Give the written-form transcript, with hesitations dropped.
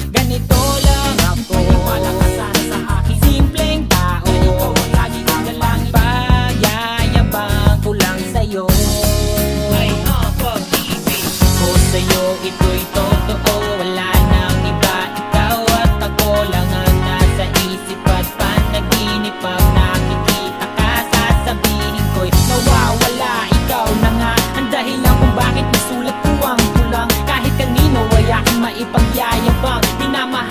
Ganito lang ako, maniwala ka sana sa akin. Simpleng tao, ikaw ang lagi kong dalangin. Pagyayabang ko lang sa'yo. Ay, pag-ibig ko sa'yo, ito'y totoo. Wala nang iba, ikaw at ako lang ang nasa isip at panaginip. Pag nakikita ka, sasabihin ko'y nawawala. Ikaw na nga ang dahilan kung bakit nasulat ko ang tulang. Kahit kanino ay aking maipagyayabang. Minamahal